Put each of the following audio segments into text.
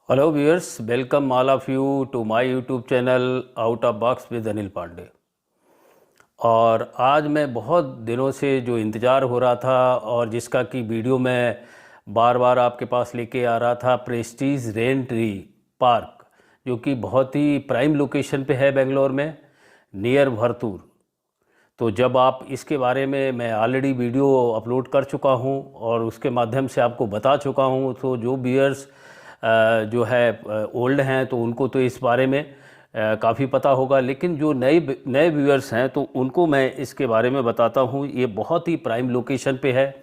Hello viewers, welcome all of you to my YouTube channel out of box with Anil Pandey. और आज मैं बहुत दिनों से जो इंतज़ार हो रहा था और जिसका कि वीडियो मैं बार बार आपके पास लेके आ रहा था, प्रेस्टीज रेंट्री पार्क, जो कि बहुत ही प्राइम लोकेशन पे है बेंगलोर में, नियर भरतूर। तो जब आप इसके बारे में मैं ऑलरेडी वीडियो अपलोड कर चुका हूं और उसके माध्यम से आपको बता चुका हूं, तो जो व्यूअर्स जो है ओल्ड हैं तो उनको तो इस बारे में काफ़ी पता होगा, लेकिन जो नए नए व्यूअर्स हैं तो उनको मैं इसके बारे में बताता हूं। ये बहुत ही प्राइम लोकेशन पे है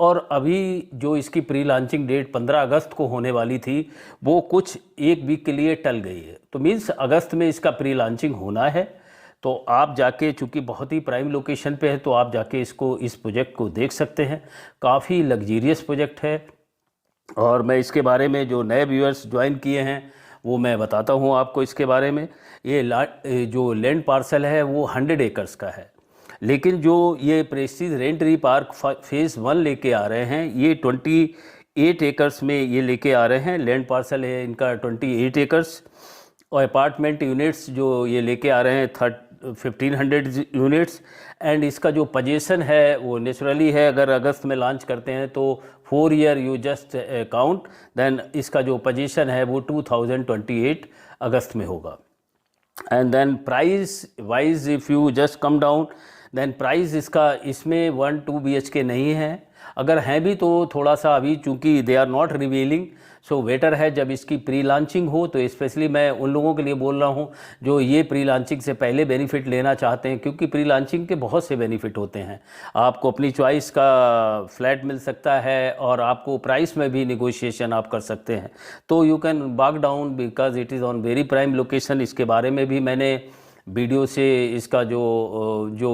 और अभी जो इसकी प्री लॉन्चिंग डेट 15 अगस्त को होने वाली थी, वो कुछ एक वीक के लिए टल गई है। तो मीन्स अगस्त में इसका प्री लॉन्चिंग होना है। तो आप जाके, चूँकि बहुत ही प्राइम लोकेशन पे है, तो आप जाके इस प्रोजेक्ट को देख सकते हैं। काफ़ी लग्जीरियस प्रोजेक्ट है और मैं इसके बारे में जो नए व्यूअर्स ज्वाइन किए हैं वो मैं बताता हूँ आपको इसके बारे में। जो लैंड पार्सल है वो 100 एकर्स का है, लेकिन जो ये प्रेस्टीज रेंटरी पार्क फेज़ 1 लेके आ रहे हैं, ये 28 एकर्स में ये लेके आ रहे हैं। लैंड पार्सल है इनका 28 एकर्स और अपार्टमेंट यूनिट्स जो ये लेके आ रहे हैं 1500 यूनिट्स। एंड इसका जो पोजीशन है वो नेचुरली है, अगर अगस्त में लॉन्च करते हैं तो 4 year you just count, then इसका जो पोजीशन है वो 2028 अगस्त में होगा। And then price wise if you just come down, then price इसका इसमें 1-2 BHK नहीं है। अगर हैं भी तो थोड़ा सा अभी, चूँकि they are not revealing, so better है जब इसकी प्री लॉन्चिंग हो। तो स्पेशली मैं उन लोगों के लिए बोल रहा हूँ जो ये प्री लॉन्चिंग से पहले बेनिफिट लेना चाहते हैं, क्योंकि प्री लॉन्चिंग के बहुत से बेनिफिट होते हैं। आपको अपनी चॉइस का फ्लैट मिल सकता है और आपको प्राइस में भी निगोशिएशन आप कर सकते हैं। तो यू कैन बाक down because it is on very prime location. इसके बारे में भी मैंने वीडियो से, इसका जो जो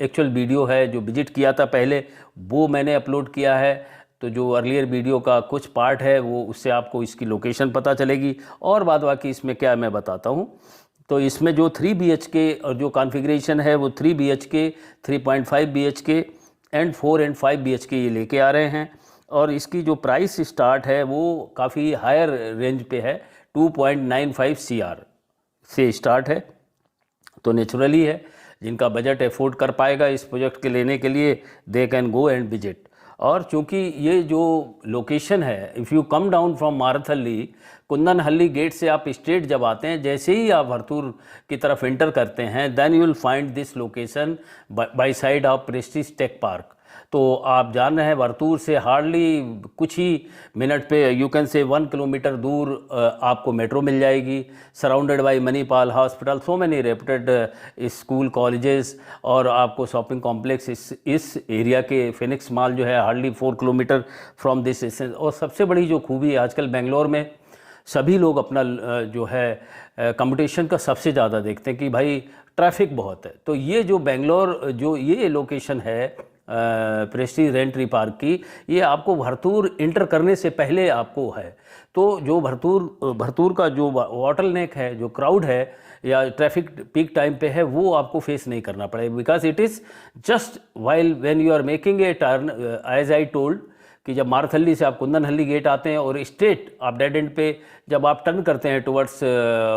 एक्चुअल वीडियो है जो विजिट किया था पहले, वो मैंने अपलोड किया है। तो जो अर्लियर वीडियो का कुछ पार्ट है वो, उससे आपको इसकी लोकेशन पता चलेगी और बाद बाकी इसमें क्या मैं बताता हूँ। तो इसमें जो 3 BHK और जो कॉन्फ़िगरेशन है वो 3 BHK, 3.5 BHK and 4 and 5 BHK ये लेके आ रहे हैं। और इसकी जो प्राइस स्टार्ट है वो काफ़ी हायर रेंज पे है, 2.95 CR से स्टार्ट है। तो नेचुरली है, जिनका बजट अफोर्ड कर पाएगा इस प्रोजेक्ट के लेने के लिए, they can go and visit. और चूंकि ये जो लोकेशन है, if you come down from Marathahalli, Kundalahalli gate से आप स्ट्रेट जब आते हैं, जैसे ही आप भरतूर की तरफ एंटर करते हैं, then you will find this location by side of Prestige tech park. तो आप जान रहे हैं भरतूर से हार्डली कुछ ही मिनट पे, यू कैन से 1 किलोमीटर दूर आपको मेट्रो मिल जाएगी, surrounded by Manipal hospital, so many reputed school colleges, और आपको शॉपिंग कॉम्प्लेक्स इस एरिया के फिनिक्स मॉल जो है hardly 4 kilometre from this station. और सबसे बड़ी जो खूबी है, आजकल बेंगलोर में सभी लोग अपना जो है कंपटीशन का सबसे ज़्यादा देखते हैं कि भाई ट्रैफिक बहुत है। तो ये जो बेंगलोर जो ये लोकेशन है प्रेस्टीज रेंटरी पार्क की, ये आपको भरतूर इंटर करने से पहले आपको है। तो जो भरतूर का जो वाटर नेक है, जो क्राउड है या ट्रैफिक पीक टाइम पे है, वो आपको फेस नहीं करना पड़ेगा, because it is just while when you are making a turn, as I told, कि जब मारथहल्ली से आप कुंदनहल्ली गेट आते हैं और स्ट्रेट आप डेड एंड पे जब आप टर्न करते हैं टुवर्ड्स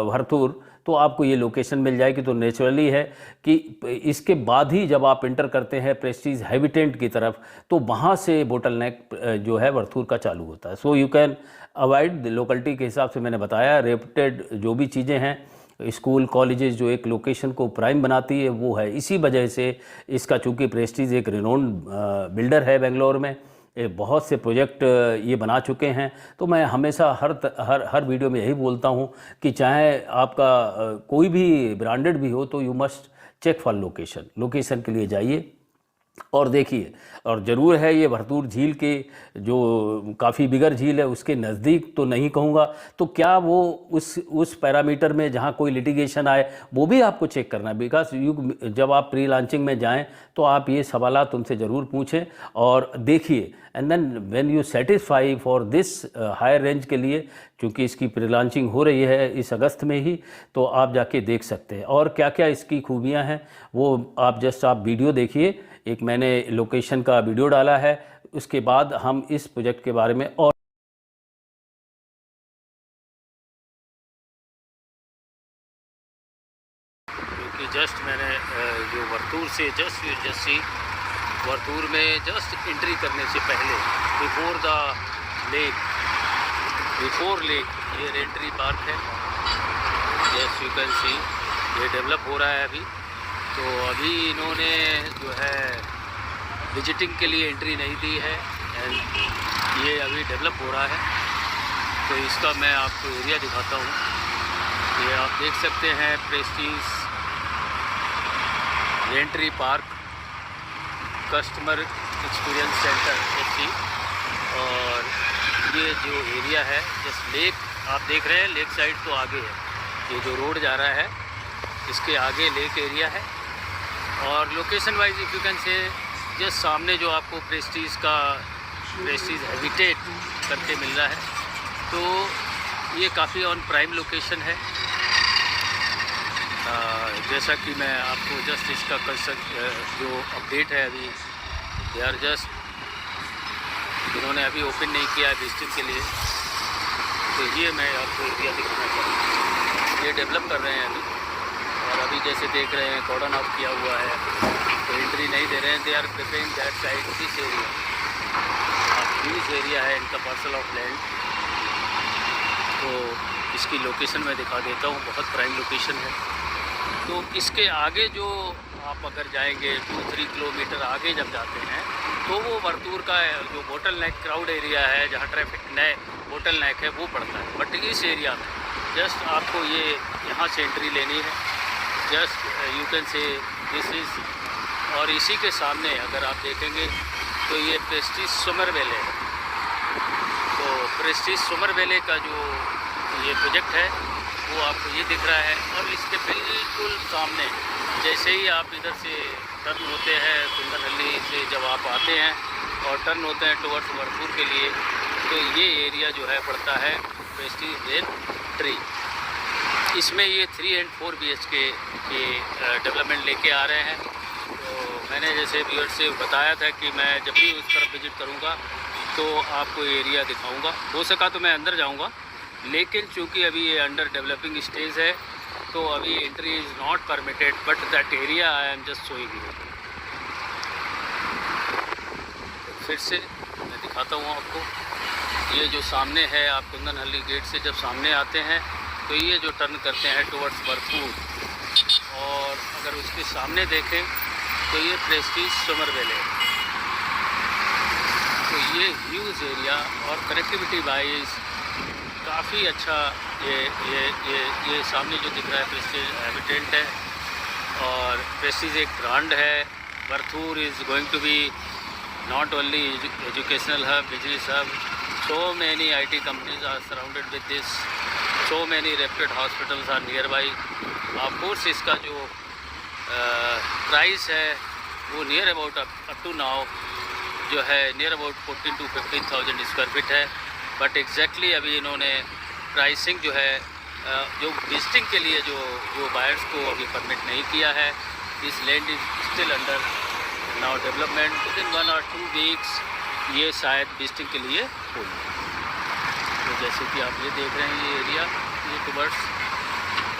भरतूर, तो आपको ये लोकेशन मिल जाएगी। तो नेचुरली है कि इसके बाद ही जब आप इंटर करते हैं प्रेस्टीज हैबिटेंट की तरफ, तो वहाँ से बोटल नेक जो है भरतूर का चालू होता है। So you can avoid locality के हिसाब से मैंने बताया, रेपुटेड जो भी चीज़ें हैं, स्कूल कॉलेजेस जो एक लोकेशन को प्राइम बनाती है वो है। इसी वजह से इसका, चूँकि प्रेस्टीज एक रिनोन्ड बिल्डर है बेंगलोर में, बहुत से प्रोजेक्ट ये बना चुके हैं। तो मैं हमेशा हर वीडियो में यही बोलता हूँ कि चाहे आपका कोई भी ब्रांडेड भी हो, तो you must check for location के लिए जाइए और देखिए। और ज़रूर है, ये भरतूर झील के जो काफ़ी बिगर झील है उसके नज़दीक तो नहीं कहूँगा, तो क्या वो उस पैरामीटर में जहाँ कोई लिटिगेशन आए वो भी आपको चेक करना है। बिकॉज जब आप प्री लॉन्चिंग में जाएं तो आप ये सवालात उनसे ज़रूर पूछें और देखिए। And then when you satisfy for this higher range के लिए, क्योंकि इसकी प्री लॉन्चिंग हो रही है इस अगस्त में ही, तो आप जाके देख सकते हैं। और क्या क्या इसकी खूबियाँ हैं वो आप वीडियो देखिए। एक मैंने लोकेशन का वीडियो डाला है, उसके बाद हम इस प्रोजेक्ट के बारे में और जस्ट मैंने जो वर्तूर से जस्ट वर्तूर में जस्ट एंट्री करने से पहले बिफोर लेक ये रेंट्री पार्क है। यस यू कैन सी ये डेवलप हो रहा है अभी। तो अभी इन्होंने जो है विजिटिंग के लिए एंट्री नहीं दी है एंड ये अभी डेवलप हो रहा है। तो इसका मैं आपको एरिया दिखाता हूँ। ये आप देख सकते हैं Prestige Raintree Park customer experience centre एसी। और ये जो एरिया है जस्ट लेक आप देख रहे हैं, लेक साइड तो आगे है, ये जो रोड जा रहा है इसके आगे लेक एरिया है। और location wise if you can से जस्ट सामने जो आपको प्रेस्टीज हैबिटेट करके मिल रहा है, तो ये काफ़ी ऑन प्राइम लोकेशन है। जैसा कि मैं आपको जस्ट इसका जो अपडेट है अभी दे आर जस्ट इन्होंने अभी ओपन नहीं किया है विजिटिंग के लिए। तो ये मैं आपको एरिया दिखाना चाहूँगा। ये डेवलप कर रहे हैं अभी, और अभी जैसे देख रहे हैं कॉर्डन ऑफ किया हुआ है तो एंट्री नहीं दे रहे हैं। They are preparing that side this area है इनका पार्सल ऑफ लैंड। तो इसकी लोकेशन मैं दिखा देता हूँ, बहुत प्राइम लोकेशन है। तो इसके आगे जो आप अगर जाएंगे 2-3 किलोमीटर आगे जब जाते हैं तो वो वर्तूर का जो बोटल नेक क्राउड एरिया है, जहाँ ट्रैफिक नए बोटल नेक है वो पड़ता है। बट इस एरिया में जस्ट आपको ये यहाँ से एंट्री लेनी है। जस्ट यू कैन से दिस इज़, और इसी के सामने अगर आप देखेंगे तो ये प्रेस्टीज समर वैले है। तो प्रेस्टीज समर वैले का जो ये प्रोजेक्ट है वो आपको ये दिख रहा है। और इसके बिल्कुल सामने जैसे ही आप इधर से टर्न होते हैं कुंदनहल्ली से जब आप आते हैं और टर्न होते हैं टुवर्ड्स वर्तूर के लिए, तो ये एरिया जो है पड़ता है प्रेस्टीज रेंट्री। इसमें ये 3 और 4 BHK के डेवलपमेंट लेके आ रहे हैं। तो मैंने जैसे व्यूअर्स से बताया था कि मैं जब भी उस तरफ विजिट करूँगा तो आपको एरिया दिखाऊँगा। हो सका तो मैं अंदर जाऊँगा, लेकिन चूँकि अभी ये अंडर डेवलपिंग स्टेज है तो अभी entry is not permitted, but that area I am just showing you. फिर से मैं दिखाता हूँ आपको। ये जो सामने है, आप कुंदनहल्ली गेट से जब सामने आते हैं तो ये जो टर्न करते हैं टुवर्ड्स वर्तूर, और अगर उसके सामने देखें तो ये प्रेस्टीज समर वैले। तो ये ह्यूज एरिया और कनेक्टिविटी वाइज काफ़ी अच्छा ये सामने जो दिख रहा है प्रेस्टीज हैबिटेट है, और प्रेस्टीज एक ब्रांड है। Varthur is going to be not only educational hub, business hub. So many IT companies are surrounded with this. So many reputed hospitals are nearby. Of course इसका जो प्राइस है वो near about up to now जो है near about 14 to 15,000 square feet है। But exactly अभी इन्होंने pricing जो है जो विजिटिंग के लिए जो बायर्स को अभी परमिट नहीं किया है। This land is still under now development. Within 1 or 2 weeks ये शायद विजिटिंग के लिए हो। तो जैसे कि आप ये देख रहे हैं ये एरिया ये टुवर्ड्स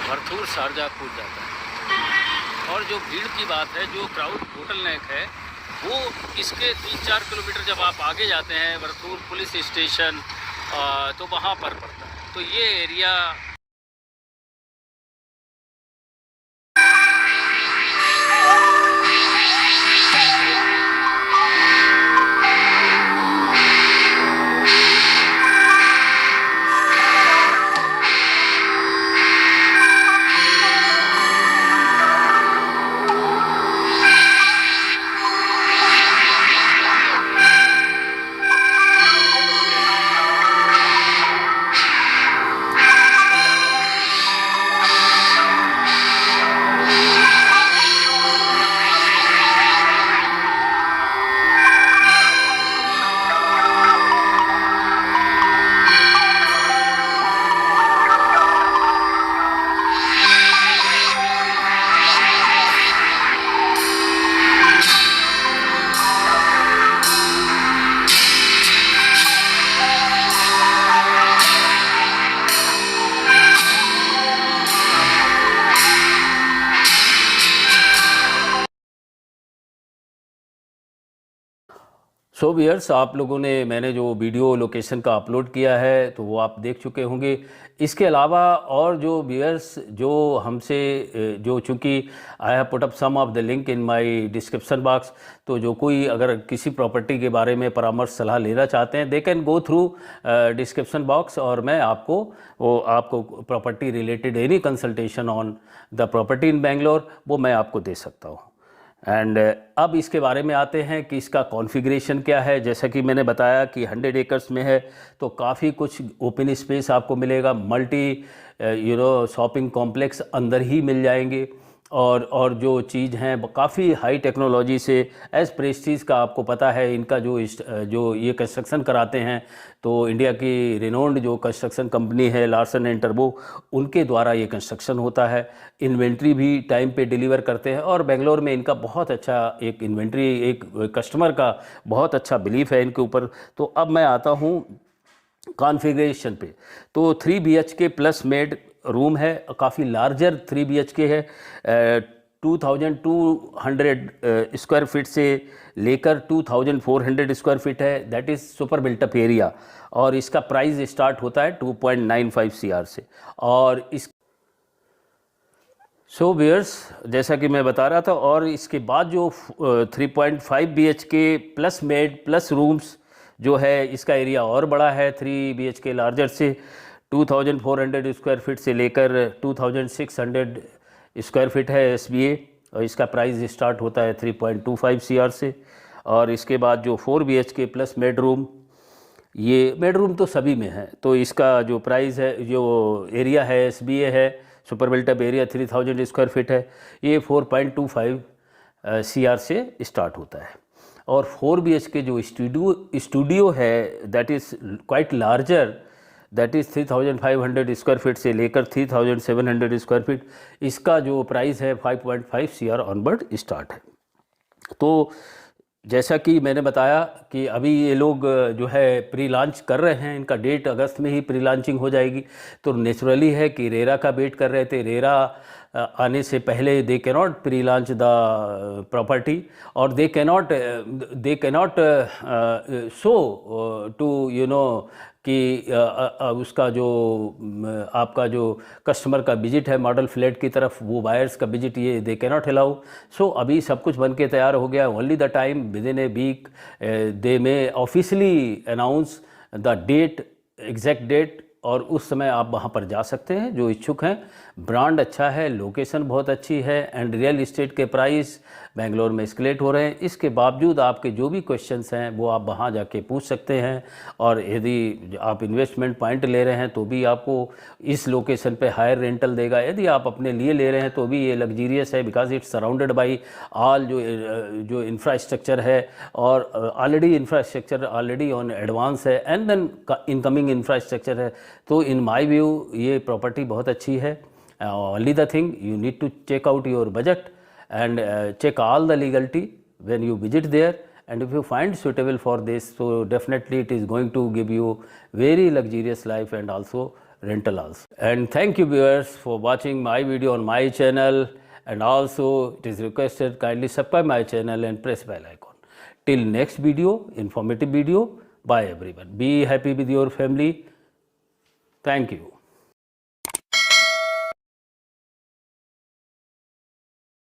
वर्तूर शारजापुर जाता है। और जो भीड़ की बात है, जो क्राउड बोटल नेक है, वो इसके 3-4 किलोमीटर जब आप आगे जाते हैं वर्तूर पुलिस स्टेशन तो वहाँ पर पड़ता है। तो ये एरिया सो व्यूअर्स, आप लोगों ने मैंने जो वीडियो लोकेशन का अपलोड किया है तो वो आप देख चुके होंगे। इसके अलावा और जो व्यूअर्स जो हमसे जो चूँकि I have put up some of the link in my description box, तो जो कोई अगर किसी प्रॉपर्टी के बारे में परामर्श सलाह लेना चाहते हैं, दे can go through description box, और मैं आपको property related any consultation on the property in Bangalore वो मैं आपको दे सकता हूँ। एंड अब इसके बारे में आते हैं कि इसका कॉन्फ़िगरेशन क्या है। जैसा कि मैंने बताया कि 100 एकर्स में है तो काफ़ी कुछ ओपन स्पेस आपको मिलेगा, मल्टी शॉपिंग कॉम्प्लेक्स अंदर ही मिल जाएंगे, और जो चीज़ हैं काफ़ी हाई टेक्नोलॉजी से एज प्रेस्टीज का आपको पता है। इनका जो ये कंस्ट्रक्शन कराते हैं तो इंडिया की रिनोन्ड जो कंस्ट्रक्शन कंपनी है लार्सन एंड टर्बो, उनके द्वारा ये कंस्ट्रक्शन होता है। इन्वेंट्री भी टाइम पे डिलीवर करते हैं, और बेंगलोर में इनका बहुत अच्छा एक इन्वेंट्री, एक कस्टमर का बहुत अच्छा बिलीफ है इनके ऊपर। तो अब मैं आता हूँ कॉन्फ़िगरेशन पे। तो 3 BHK प्लस मेड रूम है, काफ़ी लार्जर 3 BHK है। 2200 स्क्वायर फीट से लेकर 2400 स्क्वायर फीट है, that is super built up area, और इसका प्राइस स्टार्ट होता है 2.95 CR से। और इस सो व्यूअर्स, जैसा कि मैं बता रहा था, और इसके बाद जो 3.5 BHK plus made plus rooms जो है, इसका एरिया और बड़ा है 3 BHK लार्जर से। 2400 स्क्वायर फीट से लेकर 2600 स्क्वायर फीट है SBA, और इसका प्राइस स्टार्ट होता है 3.25 CR से। और इसके बाद जो 4 BHK प्लस बेडरूम, ये बेडरूम तो सभी में है, तो इसका जो प्राइस है, जो एरिया है SBA है, super built up area 3000 square feet है, ये 4.25 CR से स्टार्ट होता है। और 4 BHK जो स्टूडियो है, that is quite larger, that is 3500 square feet से लेकर 3700 स्क्वायर फीट, इसका जो प्राइस है 5.5 CR ऑनवर्ड स्टार्ट है। तो जैसा कि मैंने बताया कि अभी ये लोग जो है प्री लॉन्च कर रहे हैं, इनका डेट अगस्त में ही प्री लॉन्चिंग हो जाएगी। तो नेचुरली है कि रेरा का वेट कर रहे थे, रेरा आने से पहले they cannot pre launch the property, और दे कैनॉट शो टू कि उसका जो आपका जो कस्टमर का विजिट है मॉडल फ्लैट की तरफ, वो बायर्स का विजिट ये दे कैनॉट अलाउ। सो अभी सब कुछ बन के तैयार हो गया। Only the time within a week they may officially announce the date, exact date, और उस समय आप वहाँ पर जा सकते हैं जो इच्छुक हैं। ब्रांड अच्छा है, लोकेशन बहुत अच्छी है, एंड रियल इस्टेट के प्राइस बेंगलोर में एस्केलेट हो रहे हैं। इसके बावजूद आपके जो भी क्वेश्चंस हैं वो आप वहाँ जाके पूछ सकते हैं, और यदि आप इन्वेस्टमेंट पॉइंट ले रहे हैं तो भी आपको इस लोकेशन पे हायर रेंटल देगा। यदि आप अपने लिए ले रहे हैं तो भी ये लग्जीरियस है, because it's surrounded by all जो इंफ्रास्ट्रक्चर है, और already infrastructure already on advance है, एंड देन इनकमिंग इंफ्रास्ट्रक्चर है। तो इन माई व्यू ये प्रॉपर्टी बहुत अच्छी है। Only the thing you need to check out your budget and check all the legality when you visit there, and if you find suitable for this, so definitely it is going to give you very luxurious life and also rental also. And thank you viewers for watching my video on my channel, and also it is requested kindly subscribe my channel and press bell icon. Till next video, informative video, bye everyone. Be happy with your family. Thank you.